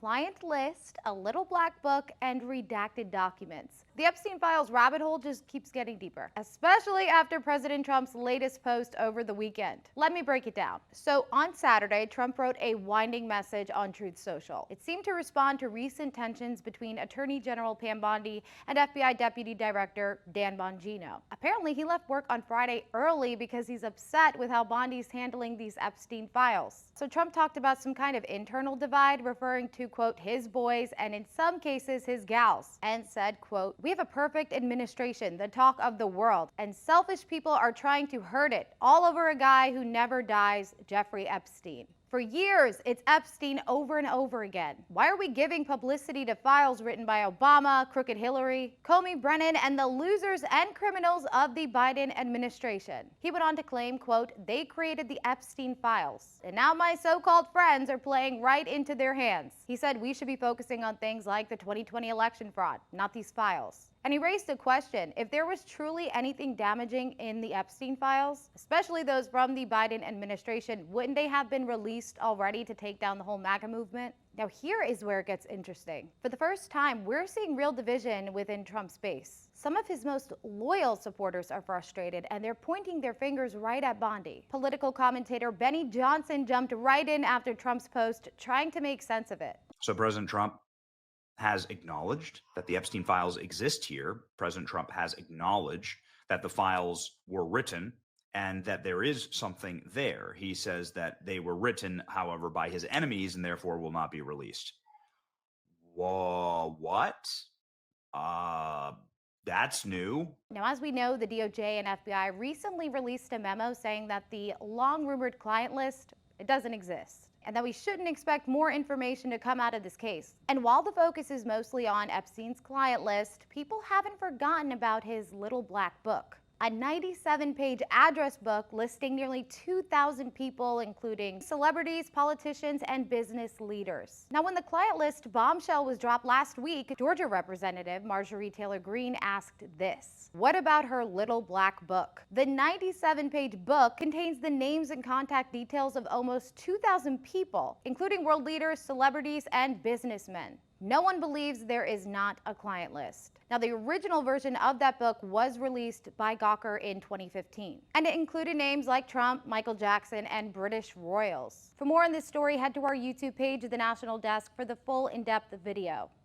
client list, a little black book, and redacted documents. The Epstein files rabbit hole just keeps getting deeper, especially after President Trump's latest post over the weekend. Let me break it down. So on Saturday, Trump wrote a winding message on Truth Social. It seemed to respond to recent tensions between Attorney General Pam Bondi and FBI Deputy Director Dan Bongino. Apparently, he left work on Friday early because he's upset with how Bondi's handling these Epstein files. So Trump talked about some kind of internal divide, referring to, quote, his boys and in some cases his gals, and said, quote, "We have a perfect administration, the talk of the world, and selfish people are trying to hurt it, all over a guy who never dies, Jeffrey Epstein." For years, it's Epstein over and over again. Why are we giving publicity to files written by Obama, Crooked Hillary, Comey Brennan, and the losers and criminals of the Biden administration? He went on to claim, quote, "They created the Epstein files, and now my so-called friends are playing right into their hands." He said we should be focusing on things like the 2020 election fraud, not these files. And he raised a question: if there was truly anything damaging in the Epstein files, especially those from the Biden administration, wouldn't they have been released already to take down the whole MAGA movement? Now here is where it gets interesting. For the first time, we're seeing real division within Trump's base. Some of his most loyal supporters are frustrated, and they're pointing their fingers right at Bondi. Political commentator Benny Johnson jumped right in after Trump's post, trying to make sense of it. So President Trump has acknowledged that the Epstein files exist here. President Trump has acknowledged that the files were written and that there is something there. He says that they were written, however, by his enemies and therefore will not be released. Whoa, what? That's new. Now, as we know, the DOJ and FBI recently released a memo saying that the long-rumored client list, it doesn't exist, and that we shouldn't expect more information to come out of this case. And while the focus is mostly on Epstein's client list, people haven't forgotten about his little black book. A 97-page address book listing nearly 2,000 people, including celebrities, politicians, and business leaders. Now, when the client list bombshell was dropped last week, Georgia Representative Marjorie Taylor Greene asked this: what about her little black book? The 97-page book contains the names and contact details of almost 2,000 people, including world leaders, celebrities, and businessmen. No one believes there is not a client list. Now, the original version of that book was released by Gawker in 2015, and it included names like Trump, Michael Jackson, and British royals. For more on this story, head to our YouTube page, The National Desk, for the full in-depth video.